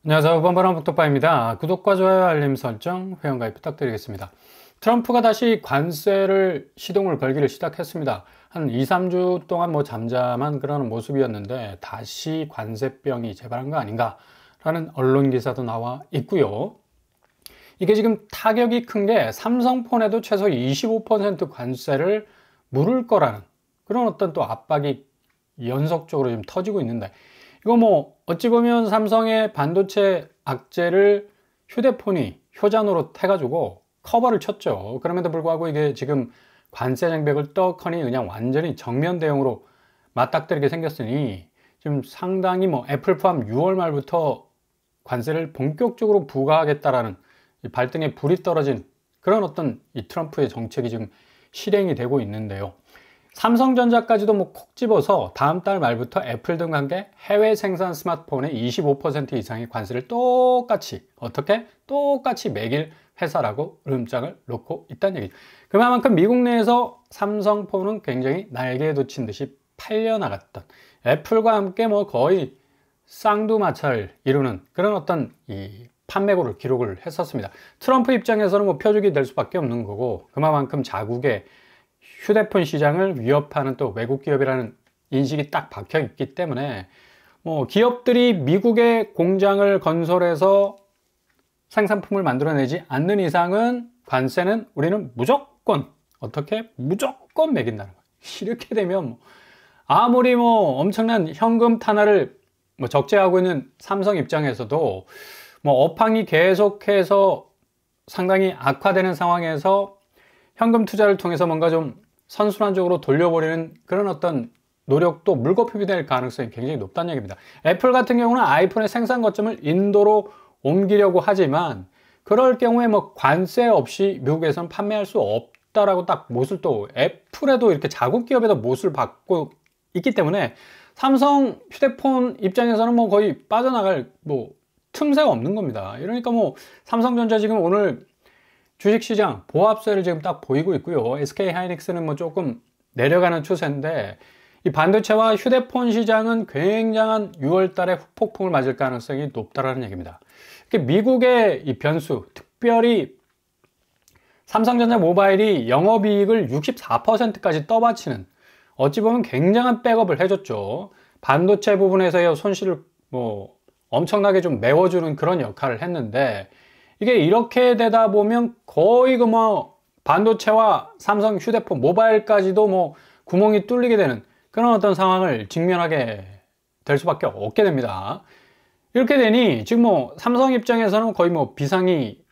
안녕하세요. 번번한 북토파입니다. 구독과 좋아요, 알림 설정, 회원가입 부탁드리겠습니다. 트럼프가 다시 관세를 시동을 걸기를 시작했습니다. 한 2, 3주 동안 잠잠한 그런 모습이었는데 다시 관세병이 재발한 거 아닌가라는 언론 기사도 나와 있고요. 이게 지금 타격이 큰 게 삼성폰에도 최소 25% 관세를 물을 거라는 그런 어떤 또 압박이 연속적으로 지금 터지고 있는데, 이거 어찌 보면 삼성의 반도체 악재를 휴대폰이 효자노릇 해가지고 커버를 쳤죠. 그럼에도 불구하고 이게 지금 관세 장벽을 떡하니 그냥 완전히 정면 대응으로 맞닥뜨리게 생겼으니 지금 상당히 애플 포함 6월 말부터 관세를 본격적으로 부과하겠다라는 발등에 불이 떨어진 그런 어떤 이 트럼프의 정책이 지금 실행이 되고 있는데요. 삼성전자까지도 콕 집어서 다음 달 말부터 애플 등 관계 해외 생산 스마트폰에 25% 이상의 관세를 똑같이 매길 회사라고 이름장을 놓고 있다는 얘기죠. 그만큼 미국 내에서 삼성폰은 굉장히 날개에 돋친 듯이 팔려나갔던, 애플과 함께 거의 쌍두마차를 이루는 그런 어떤 이 판매고를 기록을 했었습니다. 트럼프 입장에서는 표적이 될 수밖에 없는 거고, 그만큼 자국의 휴대폰 시장을 위협하는 또 외국 기업이라는 인식이 딱 박혀 있기 때문에 기업들이 미국의 공장을 건설해서 생산품을 만들어내지 않는 이상은 관세는 우리는 무조건 무조건 매긴다는 거예요. 이렇게 되면 아무리 엄청난 현금 탄화를 적재하고 있는 삼성 입장에서도 업황이 계속해서 상당히 악화되는 상황에서 현금 투자를 통해서 뭔가 좀 선순환적으로 돌려버리는 그런 어떤 노력도 물거품이 될 가능성이 굉장히 높다는 얘기입니다. 애플 같은 경우는 아이폰의 생산 거점을 인도로 옮기려고 하지만 그럴 경우에 관세 없이 미국에서는 판매할 수 없다라고 딱 못을, 또 애플에도 이렇게 자국 기업에도 못을 받고 있기 때문에 삼성 휴대폰 입장에서는 거의 빠져나갈 틈새가 없는 겁니다. 이러니까 삼성전자 지금 오늘 주식시장 보합세를 지금 딱 보이고 있고요. SK하이닉스는 조금 내려가는 추세인데, 이 반도체와 휴대폰 시장은 굉장한 6월 달에 후폭풍을 맞을 가능성이 높다라는 얘기입니다. 미국의 이 변수, 특별히 삼성전자 모바일이 영업이익을 64%까지 떠받치는, 어찌 보면 굉장한 백업을 해줬죠. 반도체 부분에서의 손실을 엄청나게 좀 메워주는 그런 역할을 했는데, 이게 이렇게 되다 보면 거의 반도체와 삼성 휴대폰 모바일까지도 구멍이 뚫리게 되는 그런 어떤 상황을 직면하게 될 수밖에 없게 됩니다. 이렇게 되니 지금 삼성 입장에서는 거의 비상이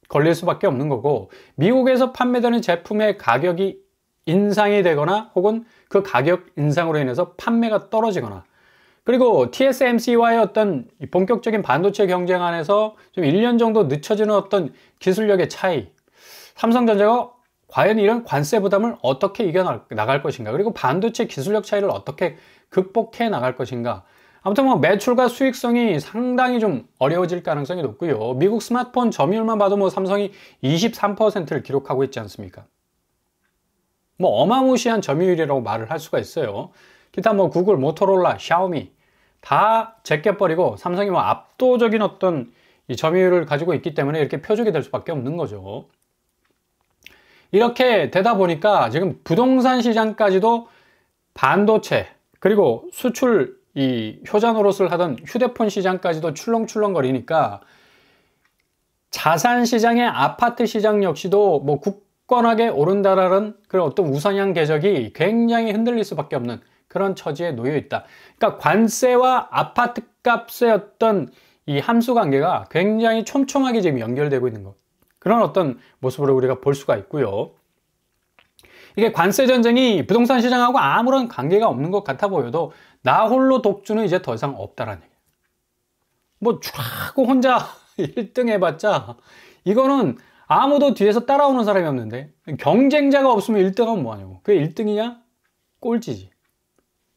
걸릴 수밖에 없는 거고, 미국에서 판매되는 제품의 가격이 인상이 되거나 혹은 그 가격 인상으로 인해서 판매가 떨어지거나, 그리고 TSMC와의 어떤 본격적인 반도체 경쟁 안에서 좀 1년 정도 늦춰지는 어떤 기술력의 차이, 삼성전자가 과연 이런 관세 부담을 어떻게 이겨나갈 것인가, 그리고 반도체 기술력 차이를 어떻게 극복해 나갈 것인가. 아무튼 매출과 수익성이 상당히 좀 어려워질 가능성이 높고요. 미국 스마트폰 점유율만 봐도 삼성이 23%를 기록하고 있지 않습니까? 어마무시한 점유율이라고 말을 할 수가 있어요. 기타 구글, 모토로라, 샤오미 다 제껴버리고 삼성이 압도적인 어떤 이 점유율을 가지고 있기 때문에 이렇게 표적이 될 수밖에 없는 거죠. 이렇게 되다 보니까 지금 부동산 시장까지도 반도체, 그리고 수출 이 효자 노릇을 하던 휴대폰 시장까지도 출렁출렁거리니까 자산 시장의 아파트 시장 역시도 굳건하게 오른다라는 그런 어떤 우상향 궤적이 굉장히 흔들릴 수밖에 없는 그런 처지에 놓여 있다. 그러니까 관세와 아파트 값의 어떤 이 함수 관계가 굉장히 촘촘하게 지금 연결되고 있는 것, 그런 어떤 모습으로 우리가 볼 수가 있고요. 이게 관세 전쟁이 부동산 시장하고 아무런 관계가 없는 것 같아 보여도 나 홀로 독주는 이제 더 이상 없다라는 얘기예요. 쫙 혼자 1등 해봤자 이거는 아무도 뒤에서 따라오는 사람이 없는데, 경쟁자가 없으면 1등하면 뭐하냐고. 그게 1등이냐? 꼴찌지.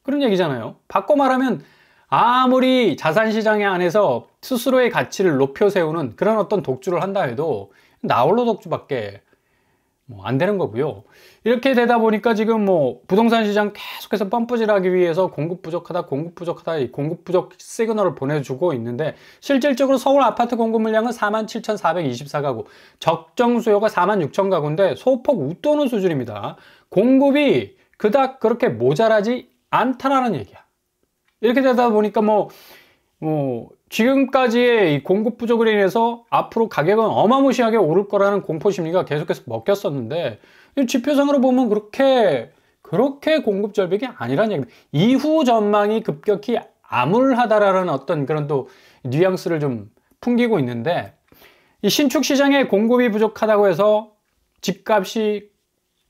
그런 얘기잖아요. 바꿔 말하면 아무리 자산시장에 안에서 스스로의 가치를 높여 세우는 그런 어떤 독주를 한다 해도 나 홀로 독주밖에 뭐 안 되는 거고요. 이렇게 되다 보니까 지금 뭐 부동산 시장 계속해서 펌프질하기 위해서 공급 부족하다, 공급 부족하다, 이 공급 부족 시그널을 보내주고 있는데, 실질적으로 서울 아파트 공급 물량은 47,424가구, 적정 수요가 46,000가구인데 소폭 웃도는 수준입니다. 공급이 그닥 그렇게 모자라지 않다라는 얘기야. 이렇게 되다 보니까 지금까지의 이 공급 부족으로 인해서 앞으로 가격은 어마무시하게 오를 거라는 공포 심리가 계속해서 먹혔었는데, 지표상으로 보면 그렇게 공급 절벽이 아니라는 얘기입니다. 이후 전망이 급격히 암울하다라는 어떤 그런 또 뉘앙스를 좀 풍기고 있는데, 이 신축 시장에 공급이 부족하다고 해서 집값이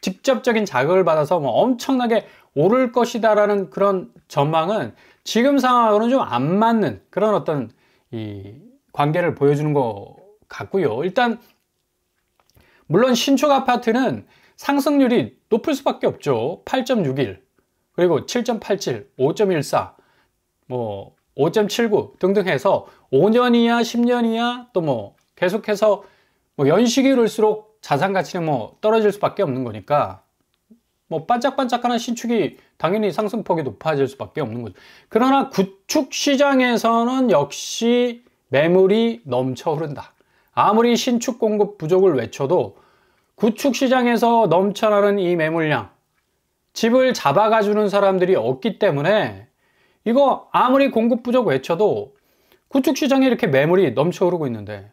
직접적인 자극을 받아서 엄청나게 오를 것이다라는 그런 전망은 지금 상황하고는 좀 안 맞는 그런 어떤 이 관계를 보여주는 것 같고요. 일단 물론 신축 아파트는 상승률이 높을 수밖에 없죠. 8.61, 그리고 7.87, 5.14, 5.79 등등 해서 5년 이하, 10년 이하, 또 계속해서 연식이 오를수록 자산 가치는 떨어질 수밖에 없는 거니까 반짝반짝하는 신축이 당연히 상승폭이 높아질 수밖에 없는 거죠. 그러나 구축 시장에서는 역시 매물이 넘쳐 흐른다. 아무리 신축 공급 부족을 외쳐도 구축 시장에서 넘쳐나는 이 매물량, 집을 잡아가주는 사람들이 없기 때문에 이거 아무리 공급 부족 외쳐도 구축 시장에 이렇게 매물이 넘쳐 흐르고 있는데,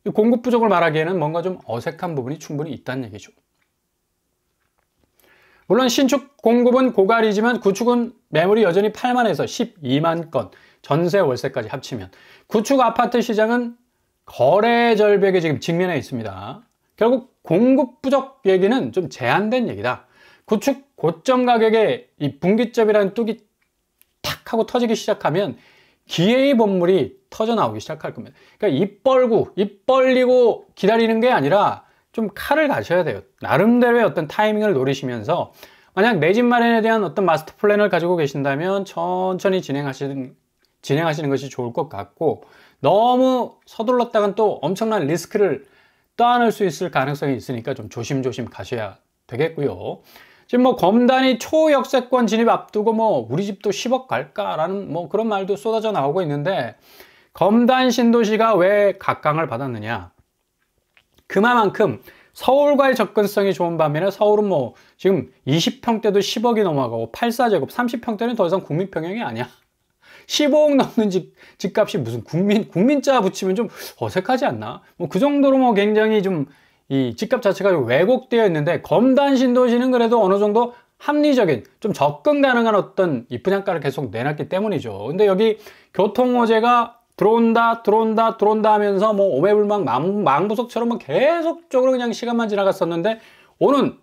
이 공급 부족을 말하기에는 뭔가 좀 어색한 부분이 충분히 있다는 얘기죠. 물론 신축 공급은 고갈이지만 구축은 매물이 여전히 8만에서 12만 건, 전세 월세까지 합치면 구축 아파트 시장은 거래 절벽에 지금 직면해 있습니다. 결국 공급 부족 얘기는 좀 제한된 얘기다. 구축 고점 가격에 이 분기점이라는 뚝이 탁 하고 터지기 시작하면 기회의 본물이 터져 나오기 시작할 겁니다. 그러니까 입 벌리고 기다리는 게 아니라 좀 칼을 가셔야 돼요. 나름대로의 어떤 타이밍을 노리시면서, 만약 내 집 마련에 대한 어떤 마스터 플랜을 가지고 계신다면 천천히 진행하시는 것이 좋을 것 같고, 너무 서둘렀다간 또 엄청난 리스크를 떠안을 수 있을 가능성이 있으니까 좀 조심조심 가셔야 되겠고요. 지금 검단이 초역세권 진입 앞두고 우리 집도 10억 갈까라는 그런 말도 쏟아져 나오고 있는데, 검단 신도시가 왜 각광을 받았느냐? 그만큼 서울과의 접근성이 좋은 반면에 서울은 지금 20평대도 10억이 넘어가고 84제곱 30평대는 더 이상 국민평형이 아니야. 15억 넘는 집값이 무슨 국민자 붙이면 좀 어색하지 않나? 그 정도로 굉장히 좀 이 집값 자체가 왜곡되어 있는데, 검단 신도시는 그래도 어느 정도 합리적인, 좀 접근 가능한 어떤 이 분양가를 계속 내놨기 때문이죠. 근데 여기 교통 호재가 들어온다 하면서 오매불망 망부석처럼 계속적으로 그냥 시간만 지나갔었는데,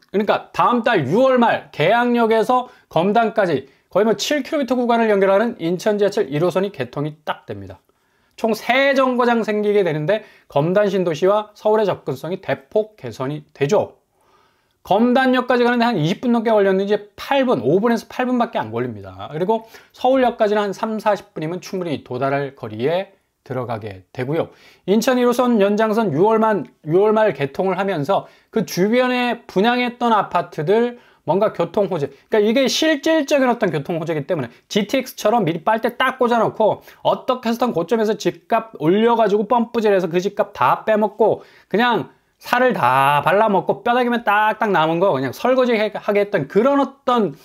그러니까 다음 달 6월 말 계양역에서 검단까지 거의 7km 구간을 연결하는 인천 지하철 1호선이 개통이 딱 됩니다. 총 3정거장 생기게 되는데 검단 신도시와 서울의 접근성이 대폭 개선이 되죠. 검단역까지 가는데 한 20분 넘게 걸렸는지 5분에서 8분밖에 안 걸립니다. 그리고 서울역까지는 한 3, 40분이면 충분히 도달할 거리에 들어가게 되고요. 인천 1호선 연장선 6월 말 개통을 하면서 그 주변에 분양했던 아파트들 뭔가 교통 호재, 그러니까 이게 실질적인 어떤 교통 호재이기 때문에 GTX처럼 미리 빨대 딱 꽂아놓고 어떻게 해서든 고점에서 집값 올려가지고 펌프질해서 그 집값 다 빼먹고 그냥 살을 다 발라먹고 뼈다귀만 딱딱 남은 거 그냥 설거지하게 했던 그런 어떤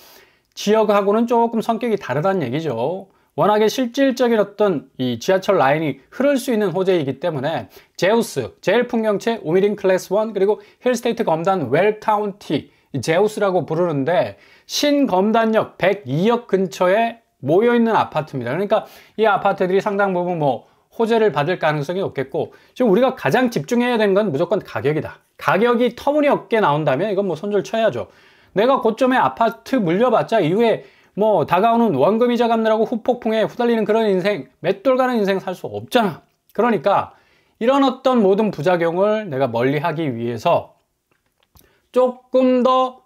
지역하고는 조금 성격이 다르다는 얘기죠. 워낙에 실질적인 어떤 이 지하철 라인이 흐를 수 있는 호재이기 때문에 제우스, 제일풍경채, 우미린 클래스 1, 그리고 힐스테이트 검단 웰카운티, 제우스라고 부르는데 신검단역 102역 근처에 모여있는 아파트입니다. 그러니까 이 아파트들이 상당 부분 호재를 받을 가능성이 없겠고, 지금 우리가 가장 집중해야 되는 건 무조건 가격이다. 가격이 터무니없게 나온다면 이건 손절 쳐야죠. 내가 고점에 아파트 물려봤자 이후에 다가오는 원금이자 갚느라고 후폭풍에 후달리는 그런 인생, 맷돌 가는 인생 살 수 없잖아. 그러니까 이런 어떤 모든 부작용을 내가 멀리하기 위해서 조금 더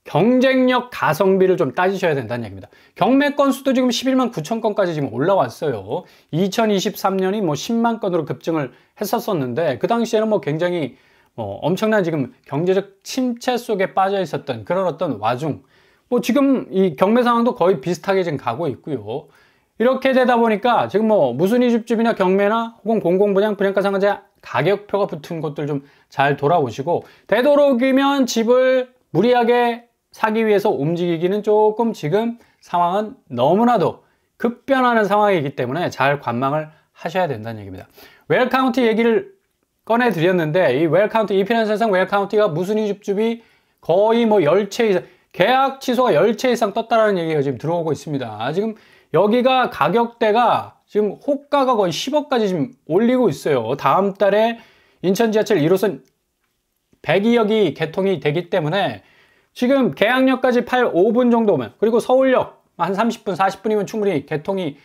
경쟁력 가성비를 좀 따지셔야 된다는 얘기입니다. 경매 건수도 지금 11만 9천 건까지 지금 올라왔어요. 2023년이 10만 건으로 급증을 했었었는데 그 당시에는 굉장히 엄청난 지금 경제적 침체 속에 빠져 있었던 그런 어떤 와중, 지금 이 경매 상황도 거의 비슷하게 지금 가고 있고요. 이렇게 되다 보니까 지금 무순위 집주비나 경매나 혹은 공공분양, 분양가 상한제 가격표가 붙은 것들 좀 잘 돌아보시고, 되도록이면 집을 무리하게 사기 위해서 움직이기는 조금 지금 상황은 너무나도 급변하는 상황이기 때문에 잘 관망을 하셔야 된다는 얘기입니다. 웰카운티 얘기를 꺼내드렸는데, 이 웰카운티, 이 피난세상 웰카운티가 무순위 집주비 거의 10채 이상, 계약 취소가 10채 이상 떴다라는 얘기가 지금 들어오고 있습니다. 지금 여기가 가격대가 지금 호가가 거의 10억까지 지금 올리고 있어요. 다음 달에 인천 지하철 1호선 102역이 개통이 되기 때문에 지금 계양역까지 5분 정도면, 그리고 서울역 한 30분, 40분이면 충분히 개통이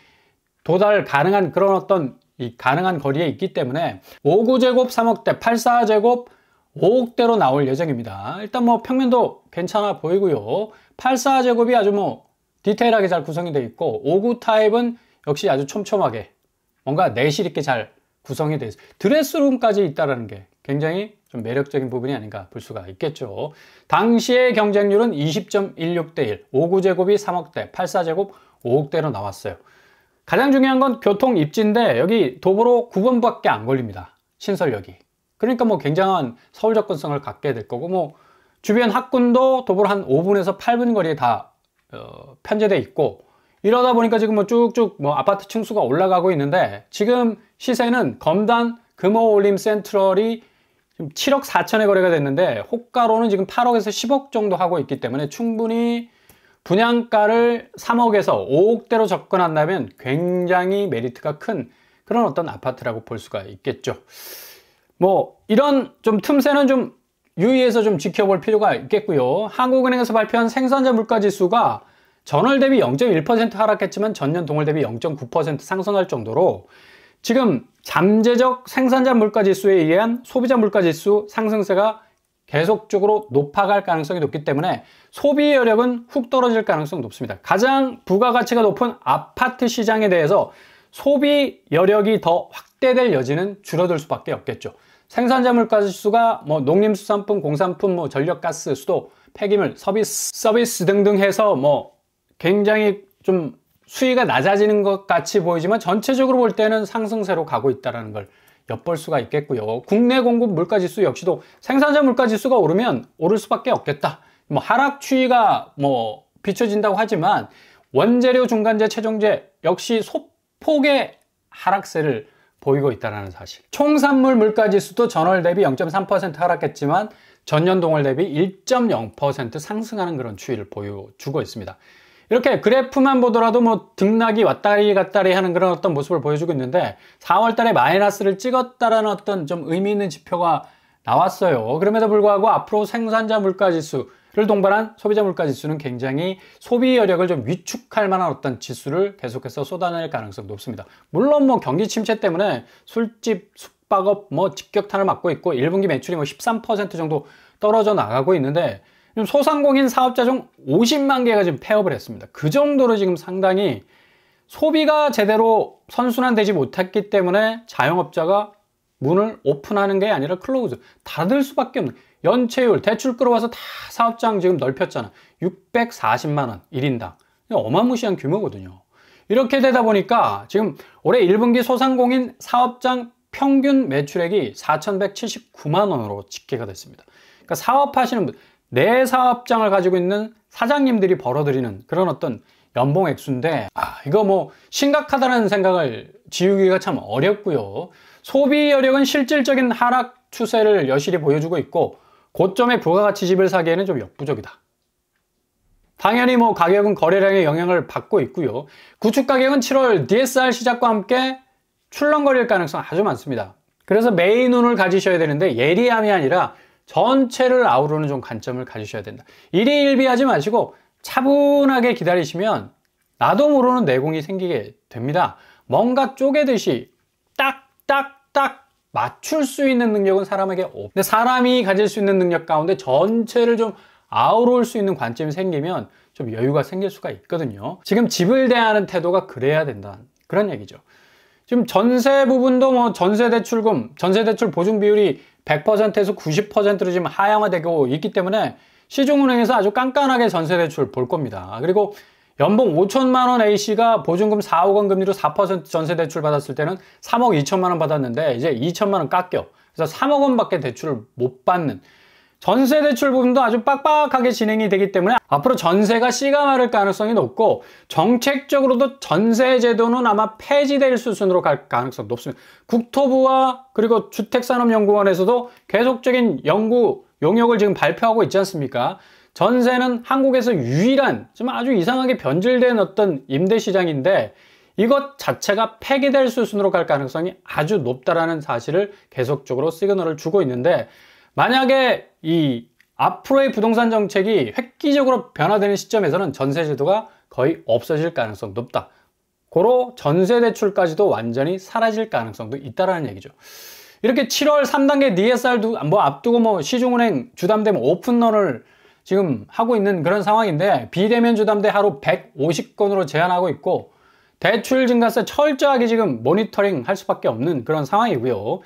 도달 가능한 그런 어떤 가능한 거리에 있기 때문에 59제곱 3억대, 84제곱 5억대로 나올 예정입니다. 일단 평면도 괜찮아 보이고요. 84제곱이 아주 디테일하게 잘 구성이 되어 있고, 59 타입은 역시 아주 촘촘하게 뭔가 내실 있게 잘 구성이 되어 있어요. 드레스룸까지 있다는 게 굉장히 좀 매력적인 부분이 아닌가 볼 수가 있겠죠. 당시의 경쟁률은 20.16대 1, 59제곱이 3억대, 84제곱 5억대로 나왔어요. 가장 중요한 건 교통 입지인데, 여기 도보로 9분밖에 안 걸립니다. 신설역이. 그러니까 굉장한 서울 접근성을 갖게 될 거고, 주변 학군도 도보로 한 5분에서 8분 거리에 다 편제돼 있고, 이러다 보니까 지금 쭉쭉 아파트 층수가 올라가고 있는데, 지금 시세는 검단 금호올림 센트럴이 지금 7억 4천에 거래가 됐는데, 호가로는 지금 8억에서 10억 정도 하고 있기 때문에 충분히 분양가를 3억에서 5억대로 접근한다면 굉장히 메리트가 큰 그런 어떤 아파트라고 볼 수가 있겠죠. 이런 좀 틈새는 좀 유의해서 좀 지켜볼 필요가 있겠고요. 한국은행에서 발표한 생산자 물가지수가 전월 대비 0.1% 하락했지만 전년 동월 대비 0.9% 상승할 정도로, 지금 잠재적 생산자 물가지수에 의한 소비자 물가지수 상승세가 계속적으로 높아갈 가능성이 높기 때문에 소비 여력은 훅 떨어질 가능성이 높습니다. 가장 부가가치가 높은 아파트 시장에 대해서 소비 여력이 더 확대될 여지는 줄어들 수밖에 없겠죠. 생산자 물가지수가 농림수산품, 공산품, 전력가스, 수도, 폐기물, 서비스 등등 해서 굉장히 좀 수위가 낮아지는 것 같이 보이지만, 전체적으로 볼 때는 상승세로 가고 있다는 걸 엿볼 수가 있겠고요. 국내 공급 물가지수 역시도 생산자 물가지수가 오르면 오를 수밖에 없겠다. 하락 추이가 비춰진다고 하지만, 원재료, 중간재, 최종재 역시 소폭의 하락세를 보이고 있다는 사실. 총산물 물가지수도 전월 대비 0.3% 하락했지만 전년 동월 대비 1.0% 상승하는 그런 추이를 보여주고 있습니다. 이렇게 그래프만 보더라도 등락이 왔다리 갔다리 하는 그런 어떤 모습을 보여주고 있는데, 4월 달에 마이너스를 찍었다라는 어떤 좀 의미 있는 지표가 나왔어요. 그럼에도 불구하고 앞으로 생산자 물가지수를 동반한 소비자 물가지수는 굉장히 소비 여력을 좀 위축할 만한 어떤 지수를 계속해서 쏟아낼 가능성이 높습니다. 물론 경기 침체 때문에 술집, 숙박업 직격탄을 맞고 있고, 1분기 매출이 13% 정도 떨어져 나가고 있는데, 소상공인 사업자 중 50만 개가 지금 폐업을 했습니다. 그 정도로 지금 상당히 소비가 제대로 선순환되지 못했기 때문에 자영업자가 문을 오픈하는 게 아니라 클로즈, 닫을 수밖에 없는, 연체율, 대출 끌어와서 다 사업장 지금 넓혔잖아. 640만 원 1인당. 어마무시한 규모거든요. 이렇게 되다 보니까 지금 올해 1분기 소상공인 사업장 평균 매출액이 4,179만 원으로 집계가 됐습니다. 그러니까 사업하시는 분, 내 사업장을 가지고 있는 사장님들이 벌어들이는 그런 어떤 연봉 액수인데, 이거 심각하다는 생각을 지우기가 참 어렵고요. 소비 여력은 실질적인 하락 추세를 여실히 보여주고 있고, 고점의 부가가치 집을 사기에는 좀 역부족이다. 당연히 가격은 거래량의 영향을 받고 있고요. 구축 가격은 7월 DSR 시작과 함께 출렁거릴 가능성 아주 많습니다. 그래서 매의 눈을 가지셔야 되는데, 예리함이 아니라 전체를 아우르는 좀 관점을 가지셔야 된다. 일희일비하지 마시고 차분하게 기다리시면 나도 모르는 내공이 생기게 됩니다. 뭔가 쪼개듯이 딱딱딱 맞출 수 있는 능력은 사람에게 없고, 근데 사람이 가질 수 있는 능력 가운데 전체를 좀 아우를 수 있는 관점이 생기면 좀 여유가 생길 수가 있거든요. 지금 집을 대하는 태도가 그래야 된다는 그런 얘기죠. 지금 전세 부분도 전세대출금, 전세대출 보증 비율이 100%에서 90%로 지금 하향화되고 있기 때문에 시중은행에서 아주 깐깐하게 전세대출 볼 겁니다. 그리고 연봉 5천만 원 A씨가 보증금 4억 원 금리로 4% 전세대출 받았을 때는 3억 2천만 원 받았는데 이제 2천만 원 깎여. 그래서 3억 원밖에 대출을 못 받는, 전세대출 부분도 아주 빡빡하게 진행이 되기 때문에 앞으로 전세가 씨가 마를 가능성이 높고, 정책적으로도 전세제도는 아마 폐지될 수순으로 갈 가능성이 높습니다. 국토부와 그리고 주택산업연구원에서도 계속적인 연구 용역을 지금 발표하고 있지 않습니까? 전세는 한국에서 유일한 좀 아주 이상하게 변질된 어떤 임대시장인데 이것 자체가 폐기될 수순으로 갈 가능성이 아주 높다라는 사실을 계속적으로 시그널을 주고 있는데, 만약에 이 앞으로의 부동산 정책이 획기적으로 변화되는 시점에서는 전세제도가 거의 없어질 가능성이 높다. 고로 전세대출까지도 완전히 사라질 가능성도 있다라는 얘기죠. 이렇게 7월 3단계 DSR도 앞두고 시중은행 주담대 오픈런을 지금 하고 있는 그런 상황인데, 비대면 주담대 하루 150건으로 제한하고 있고, 대출 증가세 철저하게 지금 모니터링 할 수밖에 없는 그런 상황이고요.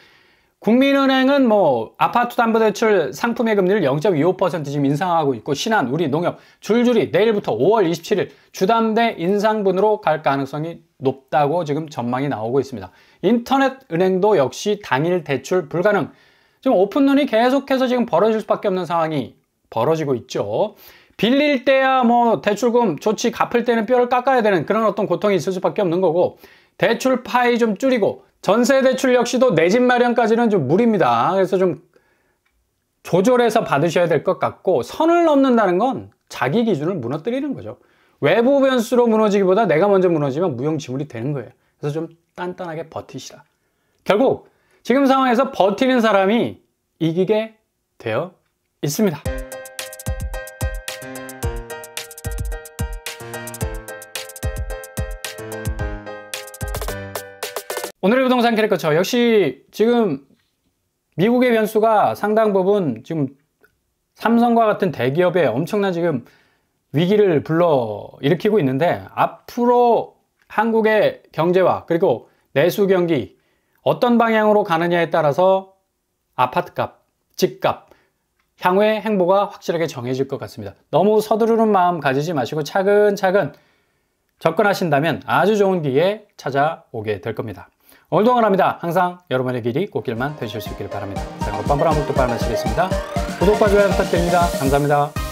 국민은행은 아파트담보대출 상품의 금리를 0.25% 지금 인상하고 있고, 신한, 우리농협 줄줄이 내일부터 5월 27일 주담대 인상분으로 갈 가능성이 높다고 지금 전망이 나오고 있습니다. 인터넷 은행도 역시 당일 대출 불가능. 지금 오픈런이 계속해서 지금 벌어질 수밖에 없는 상황이 벌어지고 있죠. 빌릴 때야 대출금 좋지, 갚을 때는 뼈를 깎아야 되는 그런 어떤 고통이 있을 수밖에 없는 거고, 대출 파이 좀 줄이고, 전세 대출 역시도 내 집 마련까지는 좀 무리입니다. 그래서 좀 조절해서 받으셔야 될 것 같고, 선을 넘는다는 건 자기 기준을 무너뜨리는 거죠. 외부 변수로 무너지기보다 내가 먼저 무너지면 무용지물이 되는 거예요. 그래서 좀 단단하게 버티시라. 결국 지금 상황에서 버티는 사람이 이기게 되어 있습니다. 오늘의 부동산 캐릭터처, 역시 지금 미국의 변수가 상당 부분 지금 삼성과 같은 대기업에 엄청난 지금 위기를 불러일으키고 있는데, 앞으로 한국의 경제와 그리고 내수 경기 어떤 방향으로 가느냐에 따라서 아파트값, 집값, 향후의 행보가 확실하게 정해질 것 같습니다. 너무 서두르는 마음 가지지 마시고 차근차근 접근하신다면 아주 좋은 기회 찾아오게 될 겁니다. 오늘도 응원합니다. 항상 여러분의 길이 꽃길만 되실 수 있기를 바랍니다. 사랑과 빰빰한 목도 빨아마시겠습니다. 구독과 좋아요 부탁드립니다. 감사합니다.